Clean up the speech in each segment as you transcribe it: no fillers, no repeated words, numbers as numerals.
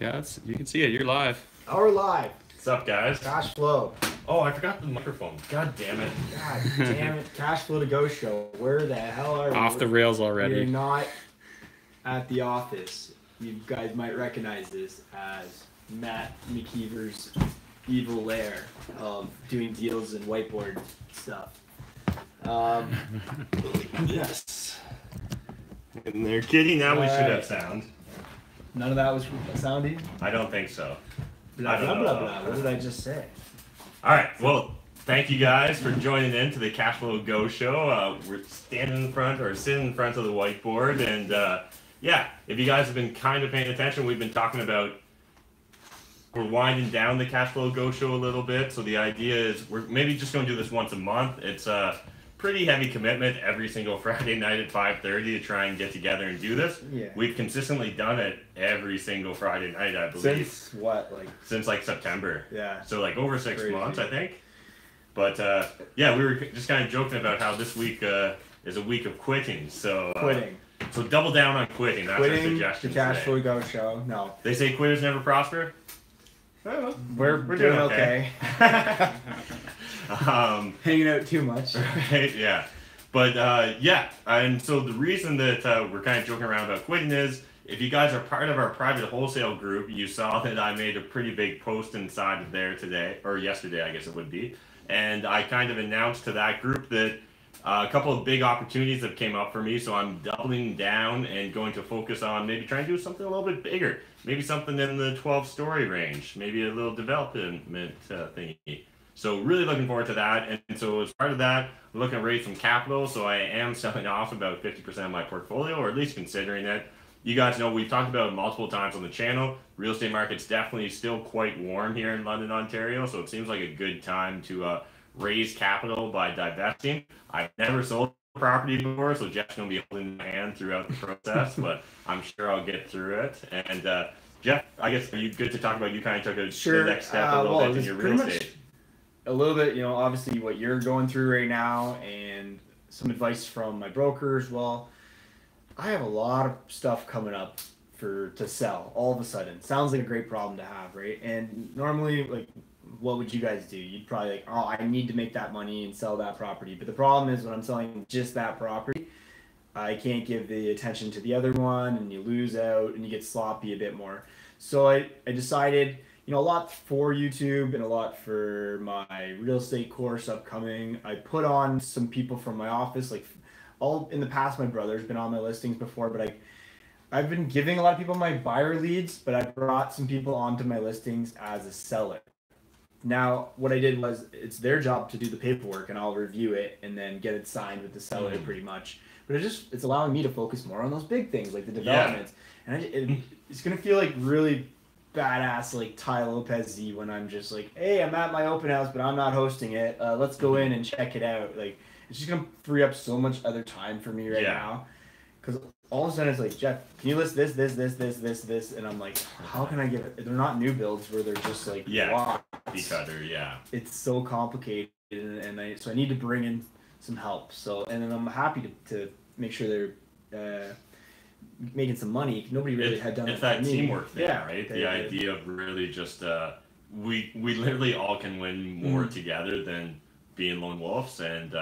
Yeah, you can see it. You're live. We're live. What's up, guys? Cashflow. Oh, I forgot the microphone. God damn it. God damn it. Cashflow to Go show. Where the hell are we? Off the rails already. We're not at the office. You guys might recognize this as Matt McKeever's evil lair of doing deals and whiteboard stuff. Yes. And they're kidding. Now we should have sound. None of that was sounding? I don't think so. Blah, blah, blah, blah. What did I just say? All right. Well, thank you guys for joining in to the Cashflow Go show. We're standing in front or sitting in front of the whiteboard. And yeah, if you guys have been kind of paying attention, we've been talking about we're winding down the Cashflow Go show a little bit. So the idea is we're maybe just going to do this once a month. It's a pretty heavy commitment every single Friday night at 5:30 to try and get together and do this. Yeah. We've consistently done it every single Friday night, I believe. Since what? Since like September. Yeah. So like over 6 Crazy. months, I think. But yeah, we were just kind of joking about how this week is a week of quitting. So Quitting. So double down on quitting. That's our Quitting the suggestion Cashflow today. Go show. No. They say quitters never prosper. Well, We're doing okay. Hanging out too much. Right, yeah. But yeah, and so the reason that we're kind of joking around about quitting is if you guys are part of our private wholesale group, you saw that I made a pretty big post inside of there today, or yesterday, I guess it would be. And I kind of announced to that group that a couple of big opportunities have came up for me, so I'm doubling down and going to focus on maybe trying to do something a little bit bigger. Maybe something in the 12-story range, maybe a little development thingy. So really looking forward to that. And so as part of that, I'm looking to raise some capital. So I am selling off about 50% of my portfolio, or at least considering it. You guys know we've talked about it multiple times on the channel. Real estate market's definitely still quite warm here in London, Ontario. So it seems like a good time to raise capital by divesting. I've never sold a property before, so Jeff's going to be holding my hand throughout the process, but I'm sure I'll get through it. And Jeff, I guess are you good to talk about? You kind of took the next step a little bit in your real estate. A little bit, you know, obviously what you're going through right now and some advice from my broker as well. I have a lot of stuff coming up to sell all of a sudden. Sounds like a great problem to have, right? And normally, like, what would you guys do? You'd probably like, oh, I need to make that money and sell that property. But the problem is when I'm selling just that property, I can't give the attention to the other one and you lose out and you get sloppy a bit more. So I decided, you know, a lot for YouTube and a lot for my real estate course upcoming. I put on some people from my office, like all in the past, my brother's been on my listings before, but I've been giving a lot of people my buyer leads, but I brought some people onto my listings as a seller. Now, what I did was it's their job to do the paperwork and I'll review it and then get it signed with the seller pretty much. But it's allowing me to focus more on those big things like the developments. Yeah. And it's going to feel like really badass like Ty Lopez-y when I'm just like, hey, I'm at my open house, but I'm not hosting it. Let's go in and check it out. Like, it's just going to free up so much other time for me right now. Because all of a sudden it's like, Jeff, can you list this? And I'm like, how can I give it? They're not new builds where they're just like, Cutter, yeah. It's so complicated, so I need to bring in some help. So, and then I'm happy to make sure they're making some money. Nobody really had done it's that for me. Teamwork thing, right? The idea of really just we literally all can win more together than being lone wolves. And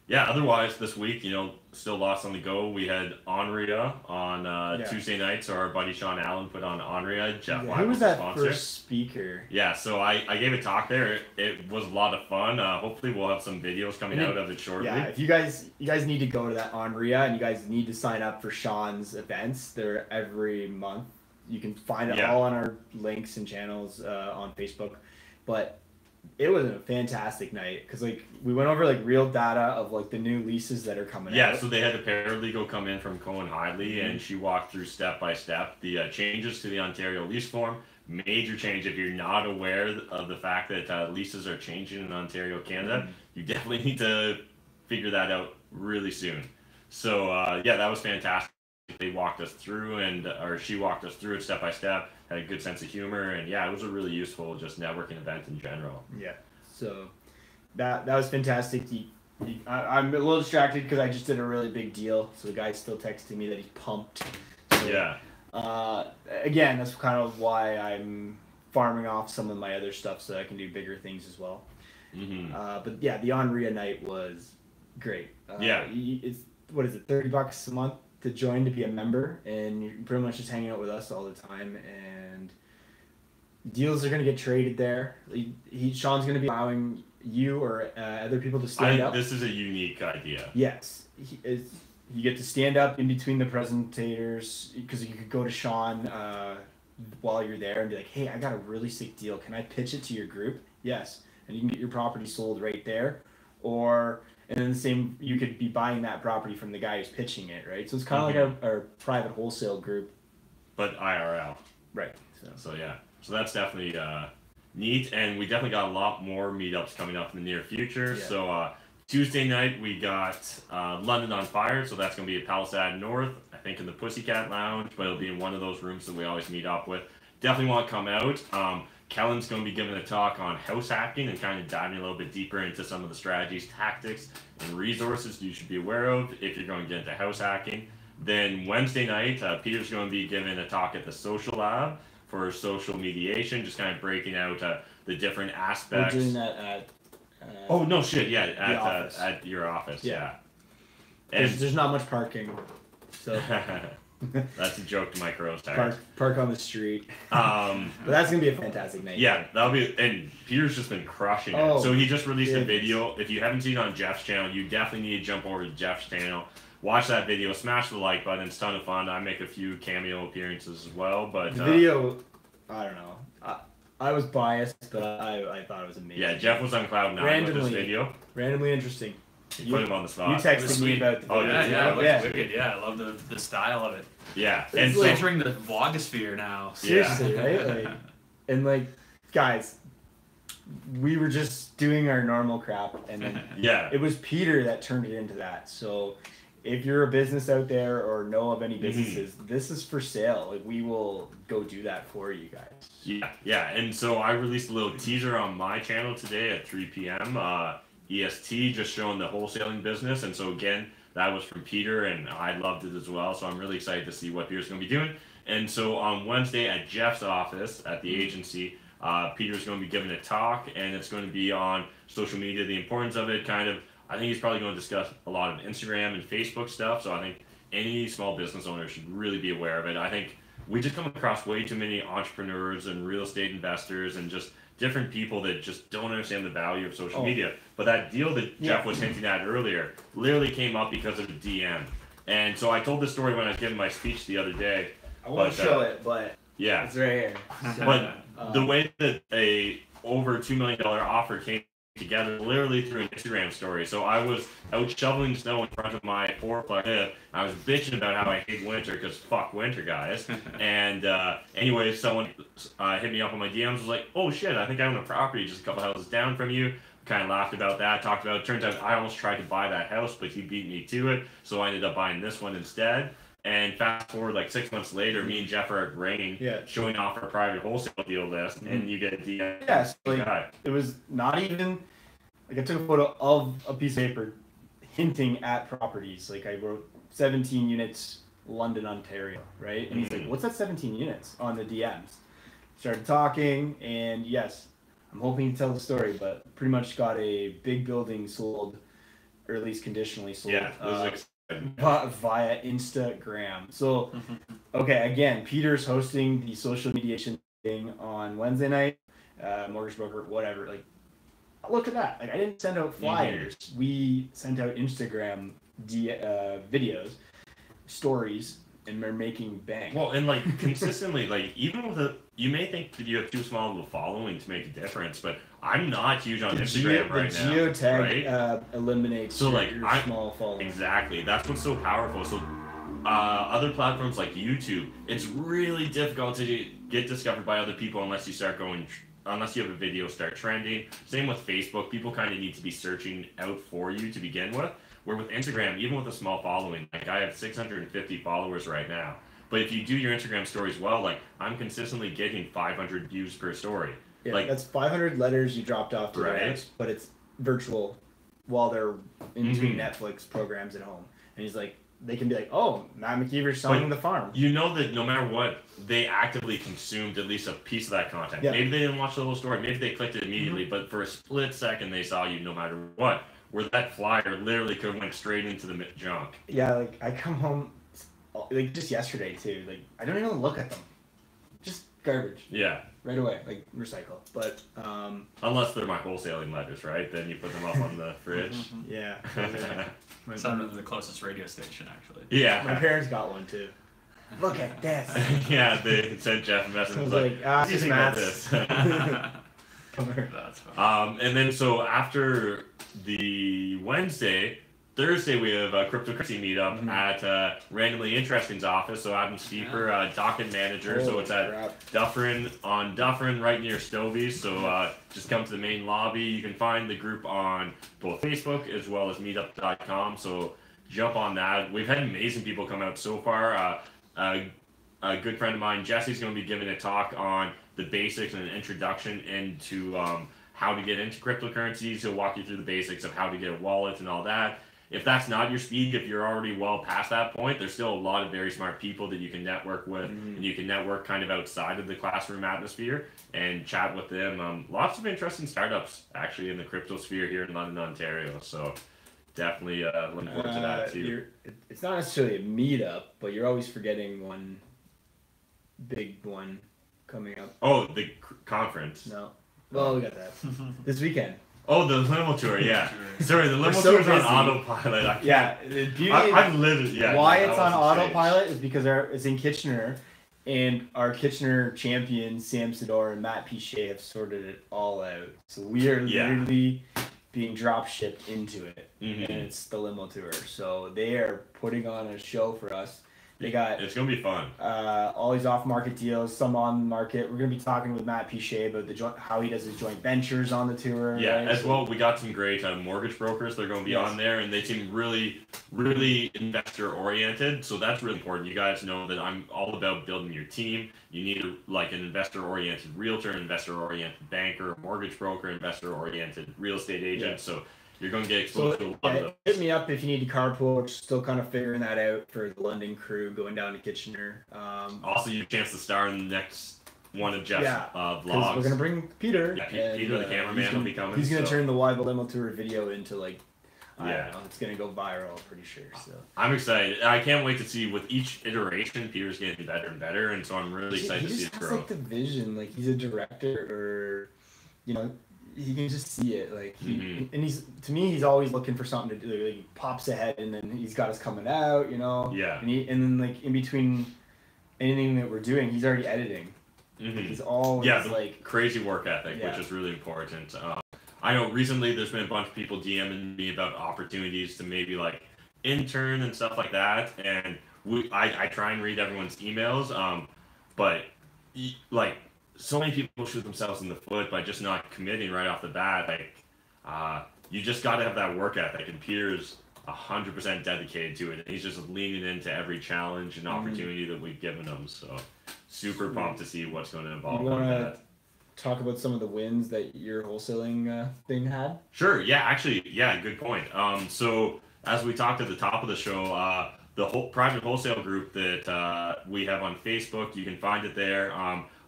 yeah, otherwise this week, you know, still lost on the go. We had Onria on Tuesday night, so our buddy Sean Allen put on Onria. Jeff who was that first speaker? Yeah, so I gave a talk there. It was a lot of fun. Hopefully we'll have some videos coming out of it shortly. Yeah, if you guys need to go to that Onria and you guys need to sign up for Sean's events. They're every month. You can find it all on our links and channels on Facebook. But it was a fantastic night because like we went over like real data of like the new leases that are coming out. Yeah, so they had a paralegal come in from Cohen Hidley and she walked through step by step the changes to the Ontario lease form. Major change. If you're not aware of the fact that leases are changing in Ontario, Canada, you definitely need to figure that out really soon. So yeah, that was fantastic. They walked us through she walked us through it step by step, had a good sense of humor, and yeah, it was a really useful just networking event in general. Yeah, so that was fantastic. I'm a little distracted because I just did a really big deal, so the guy's still texting me that he's pumped. So, yeah. Again, that's kind of why I'm farming off some of my other stuff so I can do bigger things as well. Mm-hmm. But yeah, the Onria night was great. Yeah. It's, what is it, $30 a month to join to be a member, and you're pretty much just hanging out with us all the time, and deals are going to get traded there. Sean's going to be allowing you or other people to stand up. This is a unique idea. Yes. You get to stand up in between the presentators, because you could go to Sean while you're there and be like, hey, I got a really sick deal. Can I pitch it to your group? Yes. And you can get your property sold right there. And then the same, you could be buying that property from the guy who's pitching it, right? So it's kind of like our private wholesale group. But IRL. Right. So yeah. So that's definitely neat. And we definitely got a lot more meetups coming up in the near future. Yeah. So Tuesday night we got London on Fire. So that's going to be at Palisade North, I think in the Pussycat Lounge. But it'll be in one of those rooms that we always meet up with. Definitely want to come out. Kellen's going to be giving a talk on house hacking and kind of diving a little bit deeper into some of the strategies, tactics, and resources you should be aware of if you're going to get into house hacking. Then Wednesday night, Peter's going to be giving a talk at the Social Lab for social mediation, just kind of breaking out the different aspects. We're doing that at... oh, no shit, yeah, at your office, yeah. And there's not much parking, so... That's a joke to Mike Rose. Park on the street. But that's gonna be a fantastic night. Yeah, that'll be. And Peter's just been crushing it. So he just released a video. If you haven't seen it on Jeff's channel, you definitely need to jump over to Jeff's channel, watch that video, smash the like button. It's a ton of fun. I make a few cameo appearances as well. But the video, I don't know. I was biased, but I thought it was amazing. Yeah, Jeff was on cloud nine with this video. Randomly interesting. You put him on the spot. You texted me about the video. It looks wicked. Yeah, I love the style of it. Yeah. And it's entering the vlogosphere now. Seriously, right? And guys, we were just doing our normal crap, and then it was Peter that turned it into that. So if you're a business out there or know of any businesses, this is for sale. We will go do that for you guys. Yeah. And so I released a little teaser on my channel today at 3 p.m. EST, just showing the wholesaling business. And so again, that was from Peter, and I loved it as well. So I'm really excited to see what Peter's going to be doing. And so on Wednesday at Jeff's office at the agency, Peter's going to be giving a talk, and it's going to be on social media, the importance of it. I think he's probably going to discuss a lot of Instagram and Facebook stuff. So I think any small business owner should really be aware of it. I think we just come across way too many entrepreneurs and real estate investors and just different people that just don't understand the value of social media. But that deal that Jeff was hinting at earlier literally came up because of a DM. And so I told this story when I was giving my speech the other day. I won't show it, but it's right here. So, but the way that a over $2 million offer came together literally through an Instagram story. So I was out shoveling snow in front of my fourplex. I was bitching about how I hate winter because fuck winter, guys. And anyway, someone hit me up on my DMs, was like, oh shit, I think I own a property just a couple houses down from you. Kind of laughed about that, talked about it. Turns out I almost tried to buy that house, but he beat me to it. So I ended up buying this one instead. And fast forward 6 months later, me and Jeff are at Rain showing off our private wholesale deal list, and you get a DM. Yes, it was not even I took a photo of a piece of paper hinting at properties. I wrote 17 units, London, Ontario, right? And he's like, "What's that 17 units?" on the DMs. Started talking, and yes, I'm hoping to tell the story, but pretty much got a big building sold, or at least conditionally sold. Yeah, via Instagram. So, okay, again, Peter's hosting the social mediation thing on Wednesday night. Mortgage broker, whatever. Look at that. I didn't send out flyers. We sent out Instagram videos, stories, and we're making bank. Well, and consistently, even with you may think that you have too small of a following to make a difference, but I'm not huge on Instagram right now. The geotag eliminates your small following. Exactly. That's what's so powerful. So other platforms like YouTube, it's really difficult to get discovered by other people unless you have a video start trending. Same with Facebook. People kind of need to be searching out for you to begin with. Where with Instagram, even with a small following, I have 650 followers right now. But if you do your Instagram stories well, I'm consistently getting 500 views per story. Yeah, that's 500 letters you dropped off to their house, but it's virtual while they're in between Netflix programs at home. And he's like, they can be like, oh, Matt McKeever's selling the farm. You know that no matter what, they actively consumed at least a piece of that content. Yeah. Maybe they didn't watch the whole story. Maybe they clicked it immediately, but for a split second, they saw you no matter what. Where that flyer literally could have went straight into the junk. Yeah, like I come home, like just yesterday too. Like I don't even look at them, just garbage. Yeah. Right away, like recycle. But unless they're my wholesaling letters, right? Then you put them up on the fridge. Yeah. Some of the closest radio station, actually. Yeah. My parents got one too. Look at this. Yeah, they sent Jeff a message. I was like, like, what do you think about this? That's fun. And then so after the Thursday we have a cryptocurrency meetup at Randomly Interesting's office. So Adam Steeper, docket manager. So it's at Dufferin right near Stovey's. So just come to the main lobby. You can find the group on both Facebook as well as meetup.com. So jump on that. We've had amazing people come out so far. A good friend of mine, Jesse's going to be giving a talk on the basics and an introduction into how to get into cryptocurrencies. He'll walk you through the basics of how to get a wallet and all that. If that's not your speed, if you're already well past that point, there's still a lot of very smart people that you can network with, and you can network kind of outside of the classroom atmosphere and chat with them. Lots of interesting startups actually in the crypto sphere here in London, Ontario. So definitely looking forward to that too. It's not necessarily a meetup, but you're always forgetting one big one coming up. Oh, the conference. No. Well, we got that this weekend. Oh, the limo tour, yeah. Sorry, the limo so tour's on busy. autopilot. Yeah, the beauty I've lived. Yeah. why no, it's that on wasn't changed. autopilot is because it's in Kitchener, and our Kitchener champions Sam Sador and Matt Pichet have sorted it all out. So we are literally being drop shipped into it, and it's the limo tour. So they are putting on a show for us. They got It's gonna be fun. all these off-market deals, some on the market. We're gonna be talking with Matt Pichet about how he does his joint ventures on the tour. Yeah, right? as well. We got some great mortgage brokers. They're going to be on there, and they seem really, really investor oriented. So that's really important. You guys know that I'm all about building your team. You need like an investor oriented realtor, investor oriented banker, mortgage broker, investor oriented real estate agent. Yeah. So you're going to get exposed to a lot of those. Hit me up if you need to carpool. We're still kind of figuring that out for the London crew going down to Kitchener. Also, you have a chance to star in the next one of Jeff's Because vlogs. we're gonna bring Peter. Yeah, Peter, the cameraman, will be coming. He's gonna so. turn the Why the Limo Tour video into like, I Yeah. don't know, it's gonna go viral. I'm pretty sure. So I'm excited. I can't wait to see with each iteration, Peter's getting better and better, and so I'm really excited to see his He just has growth. like the vision. Like he's a director, or he can just see it. Like and he's always looking for something to do. Like, he pops ahead, and then he's got us coming out. Yeah. And then like in between anything that we're doing, he's already editing. He's always like crazy work ethic, Yeah. which is really important. I know recently there's been a bunch of people DMing me about opportunities to maybe like intern and stuff like that, and I try and read everyone's emails, but like so many people shoot themselves in the foot by just not committing right off the bat. Like you just got to have that work ethic, and Peter's 100% dedicated to it. He's just leaning into every challenge and opportunity that we've given him. So super pumped to see what's going to evolve on that. Talk about some of the wins that your wholesaling thing had? Sure. Yeah, actually, good point. So as we talked at the top of the show, the whole private wholesale group that we have on Facebook, you can find it there.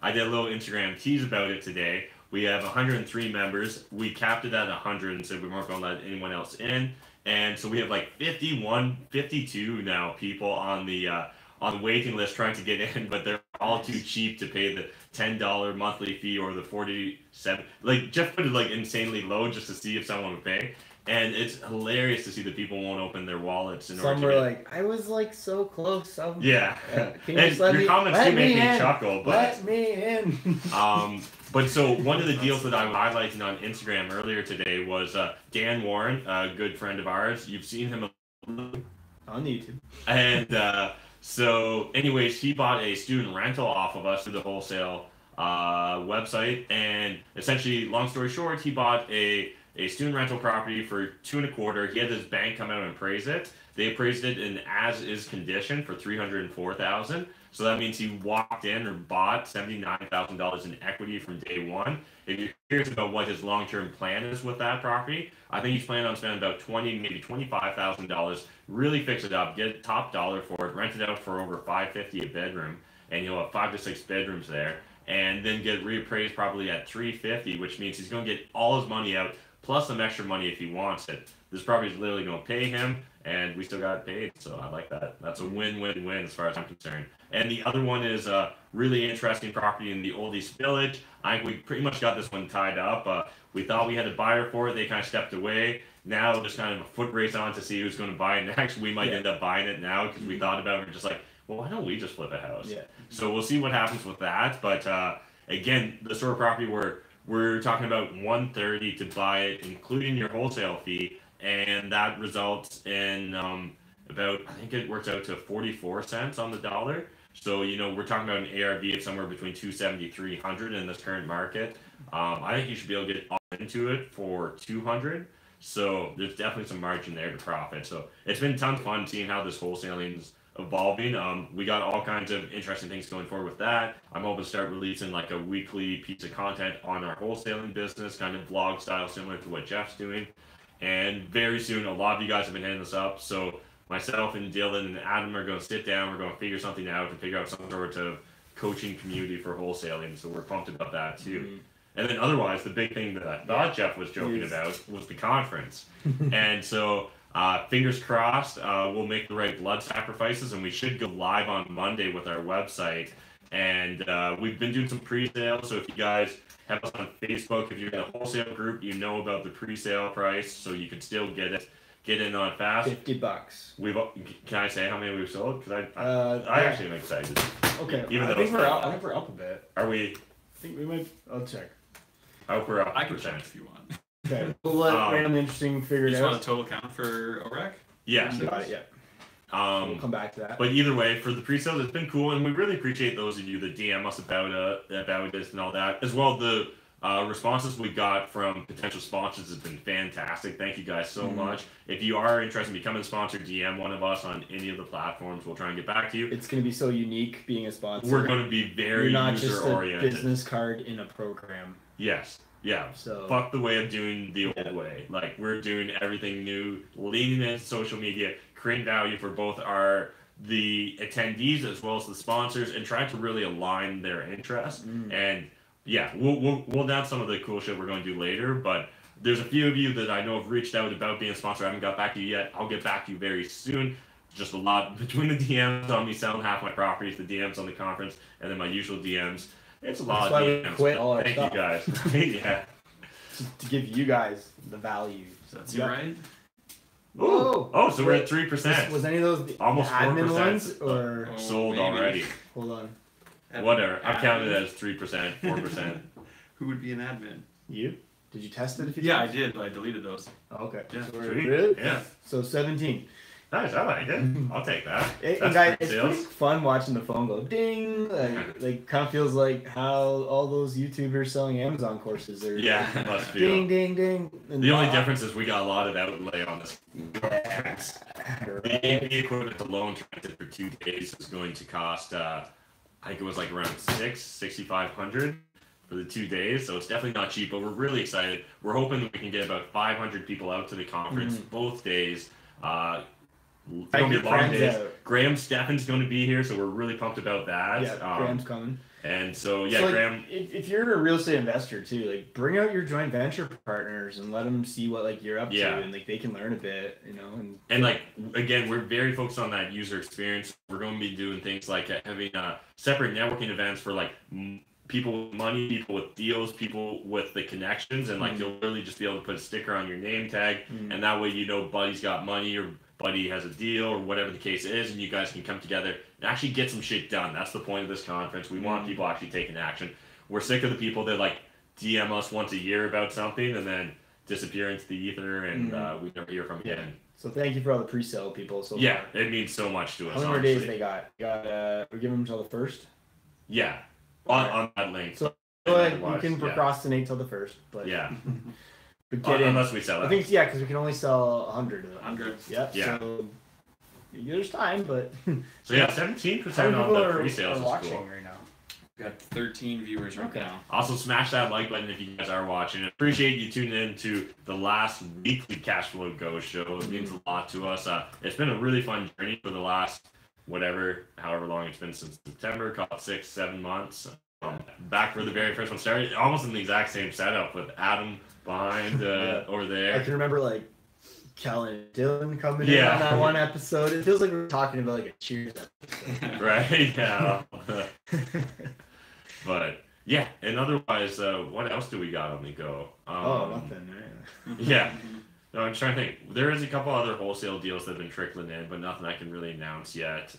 I did a little Instagram tease about it today. We have 103 members. We capped it at 100 and said we weren't going to let anyone else in. And so we have like 52 now people on the waiting list trying to get in, but they're all too cheap to pay the $10 monthly fee or the $47. Like Jeff put it like insanely low just to see if someone would pay. And it's hilarious to see that people won't open their wallets in order Some to were get... like, I was like so close. Yeah. Can you And just let your me, comments let do make me in. chuckle, but Let me in. but so one of the deals that I was highlighting on Instagram earlier today was Dan Warren, a good friend of ours. You've seen him On YouTube. and so anyways, he bought a student rental off of us through the wholesale website, and essentially, long story short, he bought a student rental property for $2.25. He had his bank come out and appraise it. They appraised it in as-is condition for $304,000. So that means he walked in or bought $79,000 in equity from day one. If you're curious about what his long-term plan is with that property, I think he's planning on spending about $20,000, maybe $25,000, really fix it up, get top dollar for it, rent it out for over $550 a bedroom, and you'll have 5 to 6 bedrooms there, and then get reappraised probably at $350, which means he's going to get all his money out, plus some extra money if he wants it. This property is literally going to pay him, and we still got paid, so I like that. That's a win-win-win as far as I'm concerned. And the other one is a really interesting property in the Old East Village. I think we pretty much got this one tied up. We thought we had a buyer for it. They kind of stepped away. Now there's kind of a foot race on to see who's going to buy it next. We might end up buying it now because we thought about it. We're just like, well, why don't we just flip a house? Yeah. So we'll see what happens with that. But again, the sort of property where we're talking about $130 to buy it, including your wholesale fee, and that results in about, I think it works out to 44 cents on the dollar. So, you know, we're talking about an ARV of somewhere between 270, 300 in this current market. I think you should be able to get all into it for 200. So there's definitely some margin there to profit. So it's been tons of fun seeing how this wholesaling is evolving. We got all kinds of interesting things going forward with that. I'm hoping to start releasing like a weekly piece of content on our wholesaling business, kind of vlog style, similar to what Jeff's doing. And very soon, a lot of you guys have been hitting this up. So myself and Dylan and Adam are going to sit down. We're going to figure something out and figure out some sort of coaching community for wholesaling. So we're pumped about that too. And then otherwise, the big thing that I thought Jeff was joking about was the conference. And so fingers crossed, we'll make the right blood sacrifices, and we should go live on Monday with our website. And we've been doing some pre-sales, so if you guys have us on Facebook, if you're in a wholesale group, you know about the pre-sale price, so you can still get in on fast. $50. Can I say how many we've sold? Because I actually am excited. Okay, Even I though think we're up a bit. Are we? I think we might. I'll check. I hope we're up. I can check if you want. Okay, we'll let Random Interesting figure You it just want out. a total count for OREC? Yeah. Got it, yeah. We'll come back to that. But either way, for the pre-sales, it's been cool, and we really appreciate those of you that DM us about this and all that. As well, the responses we got from potential sponsors has been fantastic. Thank you guys so much. If you are interested in becoming a sponsor, DM one of us on any of the platforms. We'll try and get back to you. It's going to be so unique being a sponsor. We're going to be very You're not just user-oriented. a business card in a program. Yes. Yeah. So fuck the way of doing the old way. Like, we're doing everything new, leaning into social media, creating value for both the attendees as well as the sponsors, and trying to really align their interests. And yeah, we'll announce some of the cool shit we're going to do later, but there's a few of you that I know have reached out about being a sponsor. I haven't got back to you yet. I'll get back to you very soon. Just a lot between the DMs on me selling half my properties, the DMs on the conference, and then my usual DMs. It's a lot That's of why DMs. we quit all our Thank stuff. you guys. Yeah. to give you guys the value. So that's you, right? Ooh. Oh, so we're at Wait, 3%. Was any of those the Almost admin 4% ones or sold maybe. already. hold on? Whatever. I counted it as 3%, 4%. Who would be an admin? You? Did you test it? If you Yeah, I did, but I deleted those. Oh, okay. Yeah. So we're Sweet. really? Yeah. So 17. Nice. I like it. I'll take that. And guys, it's pretty fun watching the phone go ding. Like kind of feels like how all those YouTubers selling Amazon courses are. Yeah, it must feel. Ding, ding, ding. And The only difference is we got a lot of outlay on this. The AV equipment alone rented for 2 days is going to cost, I think it was like around $6,500 for the 2 days. So it's definitely not cheap, but we're really excited. We're hoping that we can get about 500 people out to the conference both days. It's going to be long days. Graham Steffen's going to be here, so we're really pumped about that. Yeah, Graham's coming. And so, yeah, So, like, Graham. If you're a real estate investor too, like bring out your joint venture partners and let them see what like you're up to, and like they can learn a bit, you know. And like again, we're very focused on that user experience. We're going to be doing things like having separate networking events for like people with money, people with deals, people with the connections, and like you'll really just be able to put a sticker on your name tag, and that way you know Buddy's got money or Buddy has a deal or whatever the case is, and you guys can come together and actually get some shit done. That's the point of this conference. We want people actually taking action. We're sick of the people that like DM us once a year about something and then disappear into the ether, and we never hear from again. So thank you for all the pre-sale people. So yeah, far. it means so much to us. How many more days they got? We're giving them until the 1st. Yeah, on that link. So you can procrastinate till the 1st, but yeah. But get in. Unless we sell it. I think because we can only sell 100 of them. 100. Yep. Yeah. So there's time, but So yeah, 17% how many on people the are pre-sales is watching cool. right now? We got 13 viewers right now. Also, smash that like button if you guys are watching. Appreciate you tuning in to the last weekly Cashflow Go show. It means a lot to us. It's been a really fun journey for the last however long it's been since September, call it 6-7 months. Back where the very first one started, almost in the exact same setup with Adam behind over there. I can remember like Cal and Dylan coming in on that one episode. It feels like we're talking about like a Cheers episode. Right? Yeah. But yeah, and otherwise, what else do we got on the go? Nothing. Right? Yeah. No, I'm trying to think. There is a couple other wholesale deals that have been trickling in, but nothing I can really announce yet.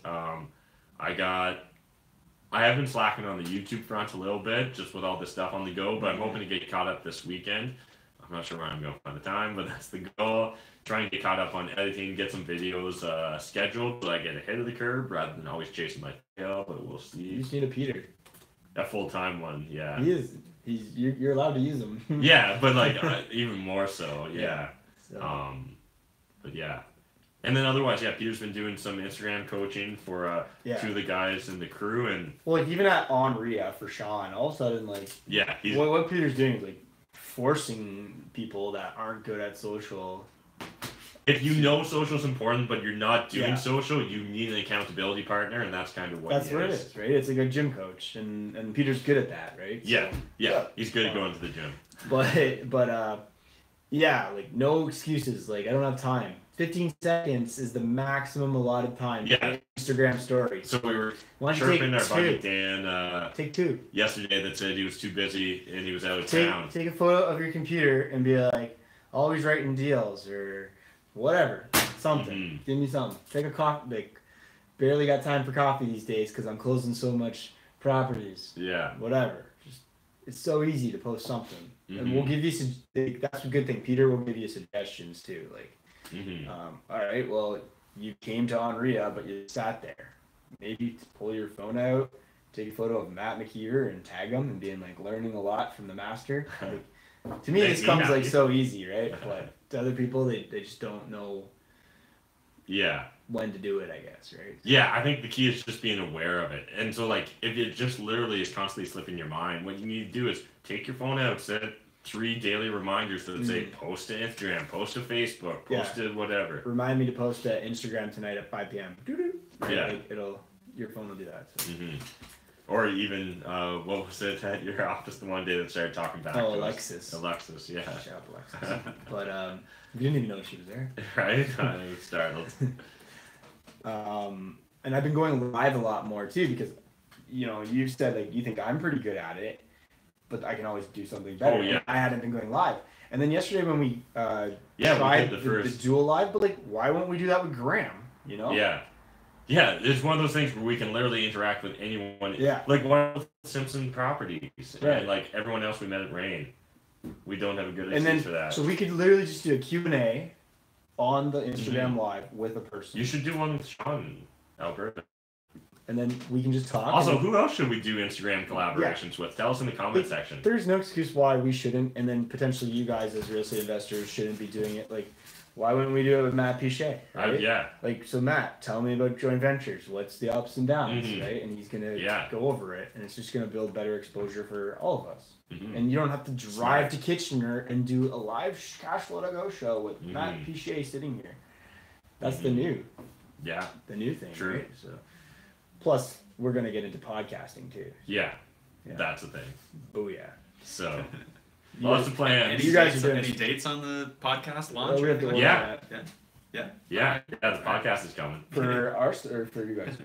I have been slacking on the YouTube front a little bit, just with all this stuff on the go, but I'm hoping to get caught up this weekend. I'm not sure where I'm going to find the time, but that's the goal. Trying to get caught up on editing, get some videos scheduled so I get ahead of the curve rather than always chasing my tail, but we'll see. You just need a Peter. A full-time one, yeah. He is. You're allowed to use him. Yeah, but like even more so, yeah. So. But yeah. And then otherwise, yeah, Peter's been doing some Instagram coaching for two of the guys in the crew, and well, like even at Onria for Sean, all of a sudden, like what Peter's doing is like forcing people that aren't good at social. If you know social's important, but you're not doing social, you need an accountability partner, and that's kind of what it is, right? It's like a gym coach, and Peter's good at that, right? Yeah, so, he's good at going to the gym. But yeah, like no excuses. Like I don't have time. 15 seconds is the maximum allotted time. Yeah. Instagram story. So we were chirping our buddy Dan. Take two. Yesterday that said he was too busy and he was out of town. Take a photo of your computer and be like, always writing deals or whatever, something. Mm-hmm. Give me something. Take a coffee. Like, barely got time for coffee these days because I'm closing so much properties. Yeah. Whatever. Just it's so easy to post something, and we'll give you. That's a good thing. Peter will give you suggestions too. Like. All right, well, you came to Onria, but you sat there. Maybe pull your phone out, take a photo of Matt McKeever and tag him and being like learning a lot from the master. Like, to me, this comes like so easy, right? But to other people, they just don't know when to do it, I guess, right? Yeah, I think the key is just being aware of it. And so, like, if it just literally is constantly slipping your mind, what you need to do is take your phone out, set 3 daily reminders that say post to Instagram, post to Facebook, post to whatever. Remind me to post to Instagram tonight at 5 p.m. Right? Yeah. Like, your phone will do that. So. Or even, what was it at your office the one day that started talking back to Alexis. us? Alexis, yeah. Shut up, Alexis. But we didn't even know she was there. Right? I was startled. And I've been going live a lot more too because, you've said like you think I'm pretty good at it. But I can always do something better. Oh, yeah. I hadn't been going live. And then yesterday when we we tried did the dual live, but like, why won't we do that with Graham? Yeah. Yeah, it's one of those things where we can literally interact with anyone. Yeah. Like one of the Simpson properties. Right. And like everyone else we met at Rain. We don't have a good excuse for that. So we could literally just do a Q&A on the Instagram live with a person. You should do one with Sean in Alberta. And then we can just talk. Also, who else should we do Instagram collaborations with? Tell us in the comment section. There's no excuse why we shouldn't, and then potentially you guys as real estate investors shouldn't be doing it. Like, why wouldn't we do it with Matt Pichet? Right? Yeah. Like, so Matt, tell me about joint ventures. What's the ups and downs, right? And he's gonna go over it, and it's just gonna build better exposure for all of us. And you don't have to drive to Kitchener and do a live Cashflow to Go show with Matt Pichet sitting here. That's the new thing, True. Right? So. Plus, we're going to get into podcasting, too. Yeah. That's the thing. Booyah. So, what's the plan? You guys are doing any dates on the podcast launch? We have to Yeah, the Yeah. podcast is coming. For us or for you guys?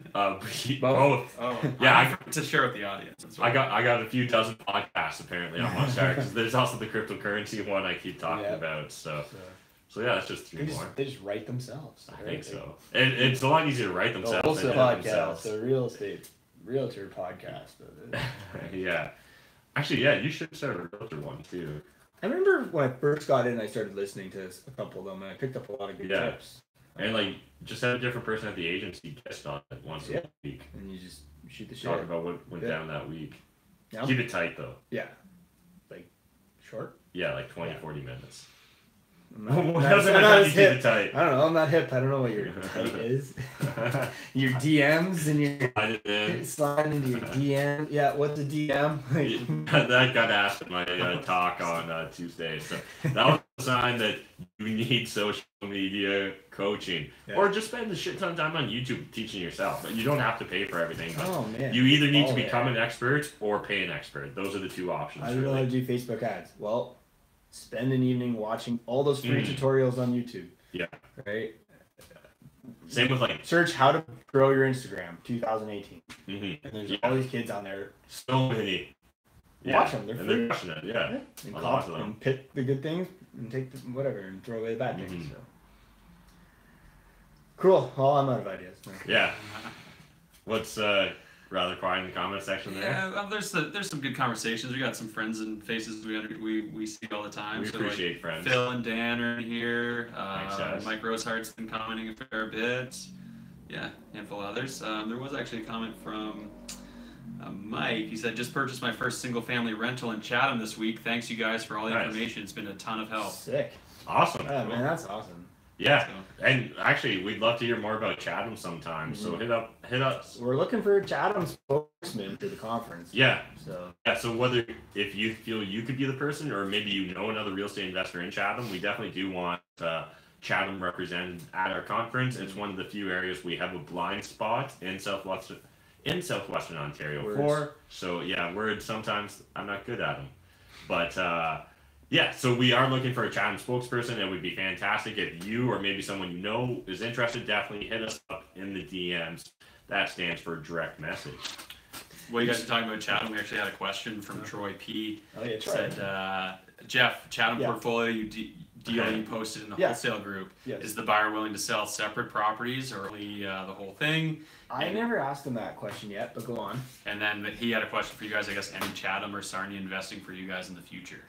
Both. Oh, yeah. To share with the audience. I got a few dozen podcasts apparently on my start because there's also the cryptocurrency one I keep talking about. So yeah, it's just 3 more. They just write themselves. I think so. It's a lot easier to write themselves. Also, podcast, the real estate realtor podcast. Yeah. Actually, yeah, you should start a realtor one too. I remember when I first got in, I started listening to a couple of them, and I picked up a lot of good tips. And like, just have a different person at the agency guest on it once a week. And you just shoot the shit. Talk about what went down that week. Yeah. Keep it tight though. Yeah. Like short? Yeah, like 20, 40 minutes. What doesn't have to be the type? I don't know. I'm not hip. I don't know what your type is. Your DMs and your sliding into your DM. Yeah, what's a DM? That got asked in my talk on Tuesday. So that was a sign that you need social media coaching, or just spend a shit ton of time on YouTube teaching yourself. You don't have to pay for everything. But you either need to become an expert or pay an expert. Those are the two options. I don't know how to do Facebook ads. Well, spend an evening watching all those free tutorials on YouTube. Yeah. Right? Same with like... Search how to grow your Instagram 2018. Mm-hmm. And there's all these kids on there. So many. Watch them. They're free. They're crushing it. Yeah. And pick the good things and take the whatever and throw away the bad things. So. Cool. Well, I'm out of ideas. Yeah. What's rather quiet in the comment section there? Yeah, there's some good conversations. We got some friends and faces we see all the time. We appreciate like friends. Phil and Dan are in here. Thanks, Mike Rosehart's been commenting a fair bit. Yeah, a handful of others. There was actually a comment from Mike. He said, just purchased my first single family rental in Chatham this week. Thanks you guys for all the information. It's been a ton of help. Sick. Awesome. Oh, man, that's awesome. Yeah, and actually, we'd love to hear more about Chatham sometime. So hit us. We're looking for a Chatham spokesman for the conference. Yeah. So whether if you feel you could be the person, or maybe you know another real estate investor in Chatham, we definitely do want Chatham represented at our conference. It's one of the few areas we have a blind spot in southwestern Ontario for. So yeah, words sometimes I'm not good at them, but. Yeah, so we are looking for a Chatham spokesperson. It would be fantastic if you or maybe someone you know is interested. Definitely hit us up in the DMs. That stands for direct message. Well, you guys are talking about Chatham. We actually had a question from Troy P. Oh, yeah, Troy. Said, Jeff, Chatham portfolio deal you posted in the wholesale group. Yes. Is the buyer willing to sell separate properties or only the whole thing? I never asked him that question yet, but go on. And then he had a question for you guys. I guess any Chatham or Sarnia investing for you guys in the future?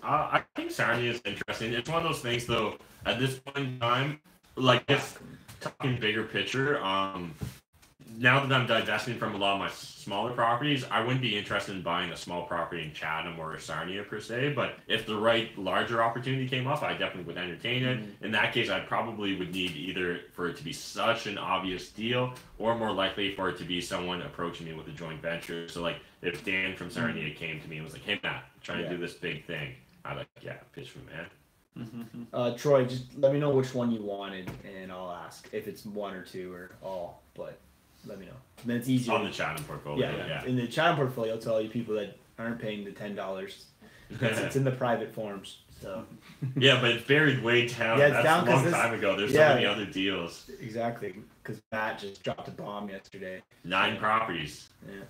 I think Sarnia is interesting. It's one of those things, though, at this point in time, like, it's talking bigger picture. Now that I'm divesting from a lot of my smaller properties, I wouldn't be interested in buying a small property in Chatham or Sarnia per se, but if the right larger opportunity came up, I definitely would entertain it. In that case, I probably would need either for it to be such an obvious deal, or more likely for it to be someone approaching me with a joint venture. So, like, if Dan from Sarnia came to me and was like, hey, Matt, I'm trying to do this big thing, I'd like, yeah, pitch me, man. Troy, just let me know which one you wanted, and I'll ask if it's one or two or all, but let me know. And then it's easier. On the Chatham portfolio, yeah. In the Chatham portfolio, I'll tell you people that aren't paying the $10. It's in the private forms, so. Yeah, but it's buried way down. Yeah, it's That's down a long time ago. There's so many other deals. Exactly, because Matt just dropped a bomb yesterday. 9 properties. Yeah.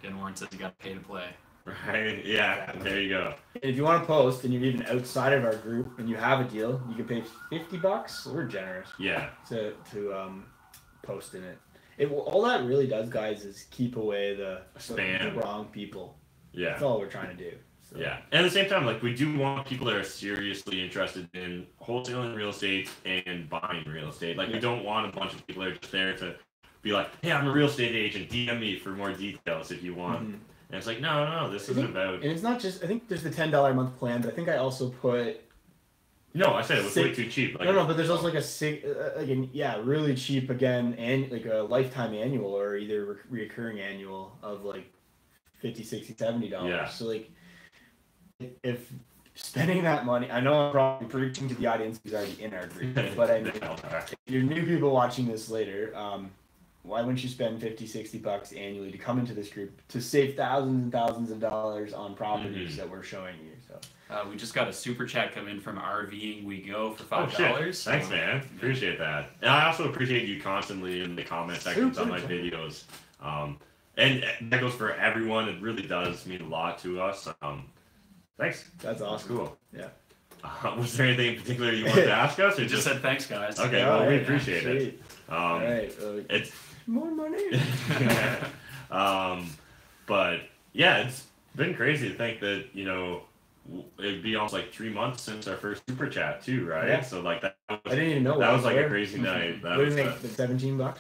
Dan Warren says you got to pay to play. Right, yeah, exactly. There you go. And if you want to post and you're even outside of our group and you have a deal, you can pay $50. We're generous. Yeah. To post in it. All that really does, guys, is keep away the wrong people. Yeah. That's all we're trying to do. So. Yeah. And at the same time, like, we do want people that are seriously interested in wholesaling real estate and buying real estate. Like, we don't want a bunch of people that are just there to be like, hey, I'm a real estate agent. DM me for more details if you want. Mm-hmm. And it's like, no, this isn't about... And it's not just... I think there's the $10 a month plan, but I think I also put... No, I said it was way too cheap. Like, no, but there's also like a really cheap, again, and like a lifetime annual or either reoccurring annual of like $50, $60, $70. Yeah. So like, if spending that money... I know I'm probably preaching to the audience who's already in our group, but I mean, if you're new people watching this later... why wouldn't you spend $50, $60 annually to come into this group to save thousands and thousands of dollars on properties that we're showing you? So we just got a super chat come in from RVing We Go for $5. Oh, shit. Thanks, man. Appreciate that. And I also appreciate you constantly in the comment sections on my videos. And that goes for everyone. It really does mean a lot to us. Thanks. That's awesome. Cool. Yeah. Was there anything in particular you wanted to ask us? Or just said thanks, guys. Okay, well, we appreciate it. All right. It's more money. But yeah, it's been crazy to think that, you know, it'd be almost like 3 months since our first super chat too, right? Yeah. So like that was, I didn't even know that was like a crazy night. That was like $17.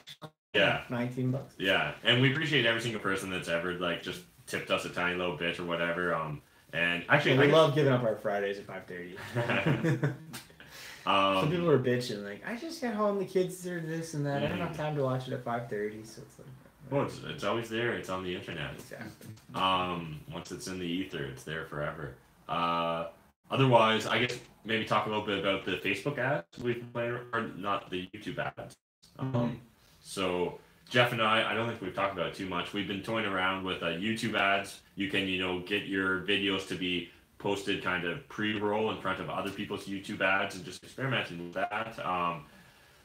Yeah. $19. Yeah, and we appreciate every single person that's ever like just tipped us a tiny little bit or whatever. And actually, we love giving up our Fridays at 5:30. Some people are bitching like, I just got home, the kids are this and that. I don't have time to watch it at 5:30, so it's like. Well, it's always there. It's on the internet. Exactly. Once it's in the ether, it's there forever. Otherwise, I guess maybe talk a little bit about the Facebook ads we've been playing, or not the YouTube ads. So Jeff and I don't think we've talked about it too much. We've been toying around with YouTube ads. You can, get your videos to be posted kind of pre-roll in front of other people's YouTube ads and just experimenting with that.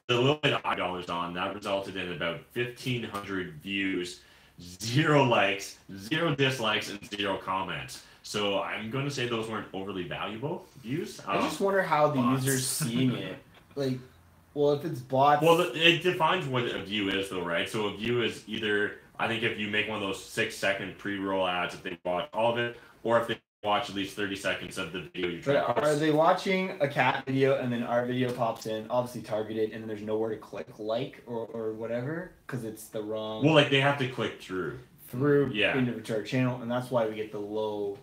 The little bit of $5 on that resulted in about 1,500 views, 0 likes, 0 dislikes, and 0 comments. So I'm going to say those weren't overly valuable views. I just wonder how the user's seeing it. Like, well, if it's bots. Well, it defines what a view is, though, right? So a view is either, I think if you make one of those 6-second pre-roll ads, if they watch all of it, or if they watch at least 30 seconds of the video you try. But are they watching a cat video and then our video pops in, obviously targeted, and then there's nowhere to click like or whatever because it's the wrong. Well, like they have to click through into our channel, and that's why we get the low.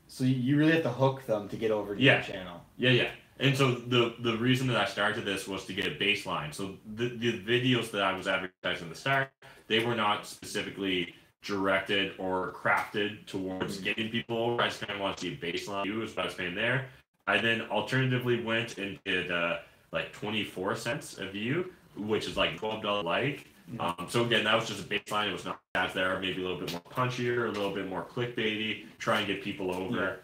So you really have to hook them to get over to your channel. Yeah. And so the reason that I started this was to get a baseline. So the videos that I was advertising at the start, they were not specifically directed or crafted towards getting people over. I just kind of want to see a baseline view is what I was paying there. I then alternatively went and did like 24 cents a view, which is like $12 like. So again, that was just a baseline. It was not ads there, maybe a little bit more punchier, a little bit more clickbaity, try and get people over.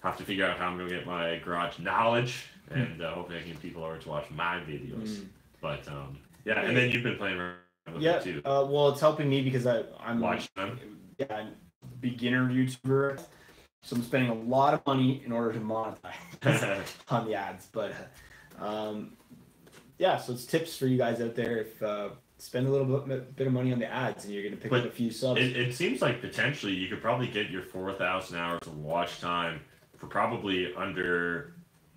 Have to figure out how I'm going to get my garage knowledge and hopefully I can get people over to watch my videos. But and then you've been playing around with it too. Well, it's helping me because I'm watching them. Yeah, I'm a beginner YouTuber, so I'm spending a lot of money in order to monetize on the ads. But so it's tips for you guys out there. If spend a little bit of money on the ads and you're going to pick up a few subs. It seems like potentially you could probably get your 4,000 hours of watch time for probably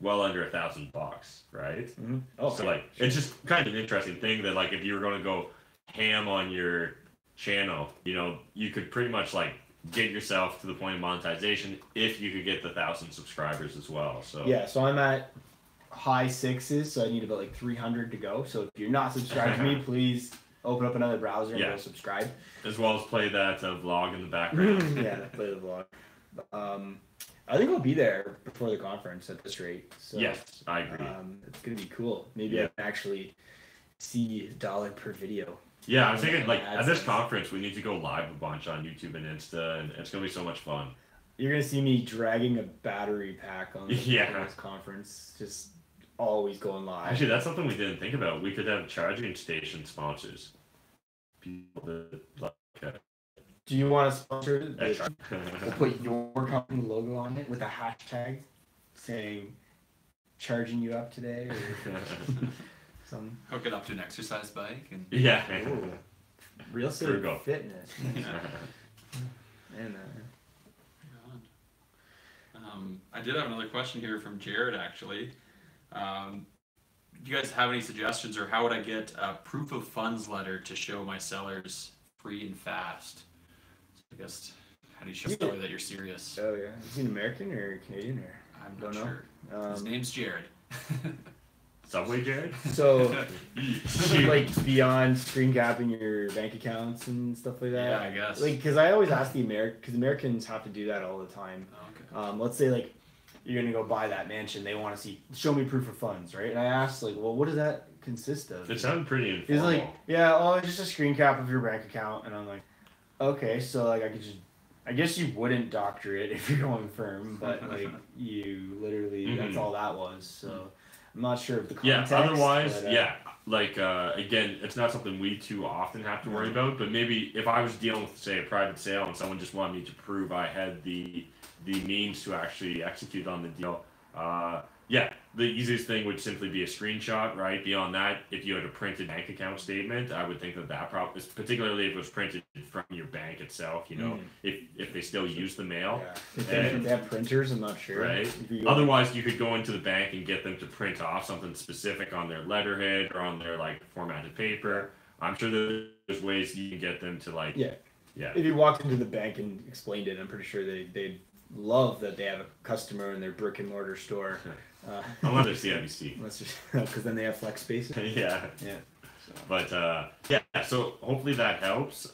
well under $1,000, right? So like it's just kind of an interesting thing that like if you were going to go ham on your channel, you could pretty much like get yourself to the point of monetization if you could get the 1,000 subscribers as well. So so I'm at high 6s, so I need about like 300 to go. So if you're not subscribed to me, please open up another browser and go subscribe. As well as play that vlog in the background. Play the vlog. I think we'll be there before the conference at this rate. So, yes, I agree. It's gonna be cool. Maybe I can actually see $1 per video. Yeah, I was thinking like at this conference we need to go live a bunch on YouTube and Insta, and it's gonna be so much fun. You're gonna see me dragging a battery pack on this conference, just always going live. Actually, that's something we didn't think about. We could have charging station sponsors. People that like. Do you want to sponsor it? We'll put your company logo on it with a hashtag saying "charging you up today" or some. Hook it up to an exercise bike and. Ooh. Real safe fitness. And I did have another question here from Jared actually. Do you guys have any suggestions, or how would I get a proof of funds letter to show my sellers free and fast? I guess, how do you show that you're serious? Oh yeah, is he an American or Canadian or? I'm not sure. His name's Jared. Subway Jared? So, like beyond screen capping your bank accounts and stuff like that. Yeah, I guess. Like, because I always ask because Americans have to do that all the time. Oh, okay. Let's say like you're gonna go buy that mansion, they want to show me proof of funds, right? And I asked like, well, what does that consist of? It sounded pretty informal. He's like, it's just a screen cap of your bank account, and I'm like, okay, so like I guess you wouldn't doctor it if you're going firm, but like you literally that's all that was. So I'm not sure of the context. Yeah, otherwise, like again, it's not something we too often have to worry about. But maybe if I was dealing with say a private sale and someone just wanted me to prove I had the means to actually execute on the deal, the easiest thing would simply be a screenshot, right? Beyond that, if you had a printed bank account statement, I would think that probably, particularly if it was printed from your bank itself, if they still use the mail. Yeah. If they have printers, I'm not sure. Right. Otherwise, you could go into the bank and get them to print off something specific on their letterhead or on their like formatted paper. I'm sure there's ways you can get them to like. Yeah. If you walked into the bank and explained it, I'm pretty sure they'd love that they have a customer in their brick and mortar store. Unless they're CIBC. Because then they have flex space. Yeah. Yeah. But yeah, so hopefully that helps.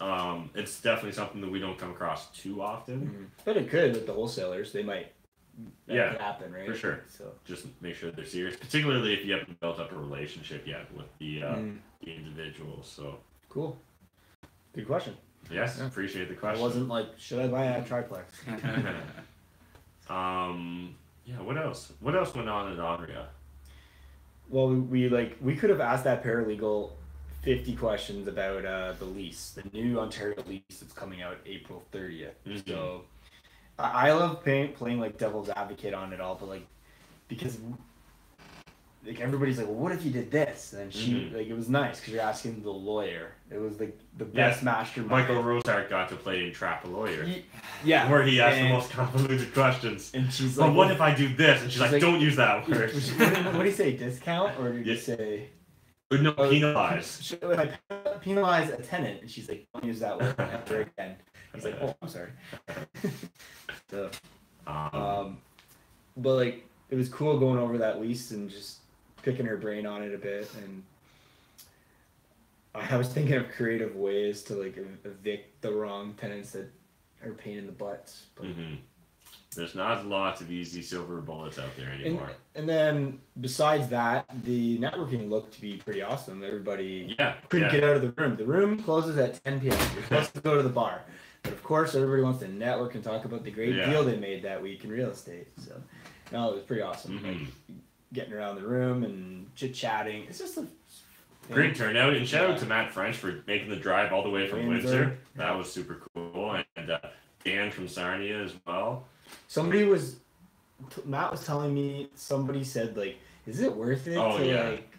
It's definitely something that we don't come across too often. But it could with the wholesalers. They might. That could happen, right? For sure. So just make sure they're serious, particularly if you haven't built up a relationship yet with the individual. So cool. Good question. Yes, appreciate the question. I wasn't like, should I buy a triplex? Yeah. What else? What else went on at Onria? Well, we could have asked that paralegal 50 questions about the lease, the new Ontario lease that's coming out April 30th. So I love playing like devil's advocate on it all, but like because like everybody's like, well, what if you did this? And she like it was nice because you're asking the lawyer. It was like the best mastermind. Michael Rosehart got to play and trap a lawyer. Yeah, where he asked the most convoluted questions. And she's like, well, what if I do this? And she's like, don't use that word. What did he say? Discount or did he say? No, penalize. Should I penalize a tenant? And she's like, don't use that word ever again. He's like, oh, I'm sorry. So, but like it was cool going over that lease and just picking her brain on it a bit, and I was thinking of creative ways to like evict the wrong tenants that are a pain in the butts. But... There's not lots of easy silver bullets out there anymore. And then besides that, the networking looked to be pretty awesome. Everybody couldn't get out of the room. The room closes at 10 p.m. You're supposed to go to the bar. But of course, everybody wants to network and talk about the great deal they made that week in real estate. So, no, it was pretty awesome. Like, getting around the room and chit-chatting. It's just a great turnout. And shout out to Matt French for making the drive all the way from Windsor. That was super cool. And Dan from Sarnia as well. Matt was telling me, somebody said, like, is it worth it to, like,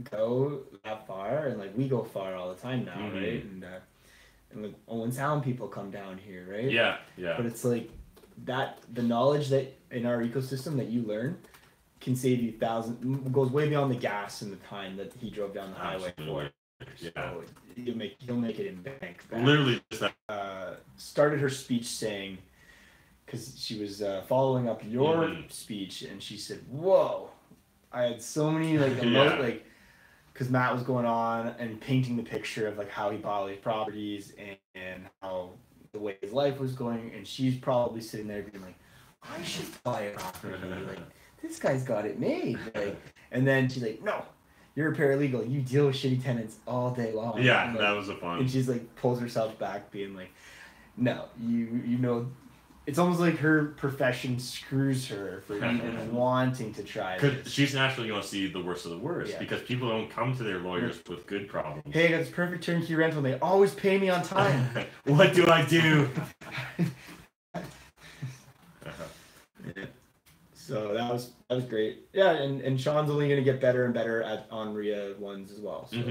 go that far? And, like, we go far all the time now, right? And like, Owen Sound people come down here, right? Yeah. But it's like, the knowledge that in our ecosystem that you learn can save you goes way beyond the gas and the time that he drove down the highway for. Yeah. So he'll make it in bank. Literally just that. Started her speech saying, because she was following up your speech, and she said, whoa, I had so many like like, because Matt was going on and painting the picture of like how he bought all these properties and how the way his life was going, and she's probably sitting there being like, I should buy a property, like this guy's got it made, like, and then she's like, no, you're a paralegal, you deal with shitty tenants all day long. Yeah, and, like, that was a fun. And she's like pulls herself back, being like, no, you know. It's almost like her profession screws her for even wanting to try this. Because she's naturally going to see the worst of the worst, because people don't come to their lawyers with good problems. Hey, I got this perfect turnkey rental, and they always pay me on time. What do I do? So that was great. Yeah, and Sean's only going to get better and better at Onria ones as well. So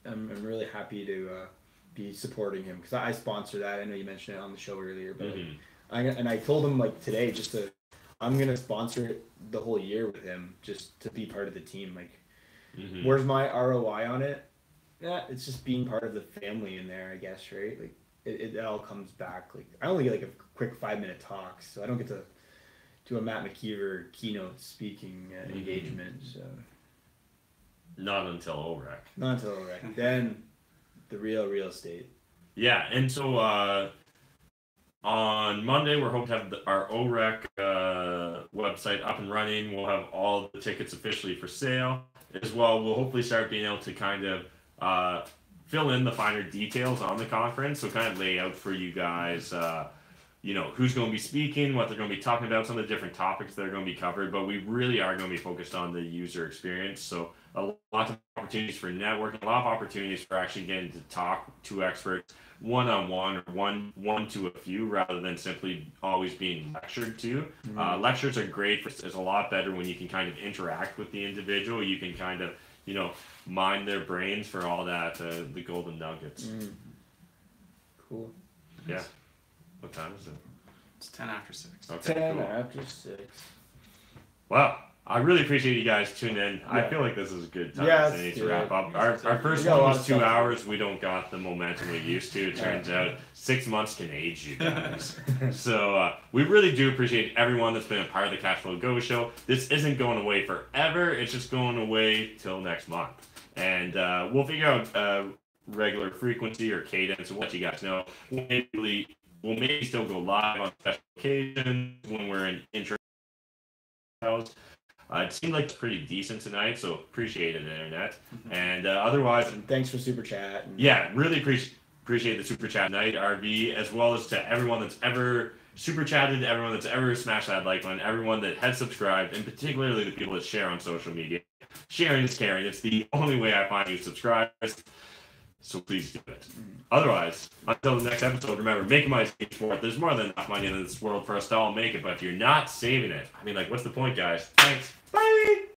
I'm really happy to be supporting him, because I sponsor that. I know you mentioned it on the show earlier, but I told him like today I'm gonna sponsor it the whole year with him, just to be part of the team. Like, where's my ROI on it? Yeah, it's just being part of the family in there, I guess, right? Like it all comes back. Like I only get like a quick 5-minute talk, so I don't get to do a Matt McKeever keynote speaking engagement. So not until OREC. Not until OREC. Then the real estate. Yeah, and so on Monday we're hoping to have our OREC website up and running. We'll have all the tickets officially for sale as well. We'll hopefully start being able to kind of fill in the finer details on the conference, so kind of lay out for you guys who's going to be speaking, what they're going to be talking about, some of the different topics that are going to be covered, but we really are going to be focused on the user experience. So a lot of opportunities for networking, a lot of opportunities for actually getting to talk to experts one-on-one or one to a few, rather than simply always being lectured to. Lectures are great. It's a lot better when you can kind of interact with the individual. You can kind of, mine their brains for all that, the golden nuggets. Cool. Yeah. What time is it? It's 10 after 6. Okay, 10 cool. after 6. Well, I really appreciate you guys tuning in. I Yeah. feel like this is a good time. Yeah, I need to it's wrap up. Our first We got a one lot was of 2 stuff. hours. We don't got the momentum we used to. It turns out 6 months can age you guys. So we really do appreciate everyone that's been a part of the Cashflow Go show. This isn't going away forever. It's just going away till next month. And we'll figure out regular frequency or cadence and what you guys know. We'll maybe still go live on special occasions when we're in intro. It seemed like it's pretty decent tonight, so appreciate it, Internet. And otherwise, And thanks for super chat. And yeah, really appreciate the super chat tonight, RV, as well as to everyone that's ever super chatted, everyone that's ever smashed that like button, everyone that has subscribed, and particularly the people that share on social media. Sharing is caring. It's the only way I find you subscribers. So please do it. Otherwise, until the next episode, remember, making money is sport. There's more than enough money in this world for us to all make it, but if you're not saving it, I mean, like, what's the point, guys? Thanks. Bye!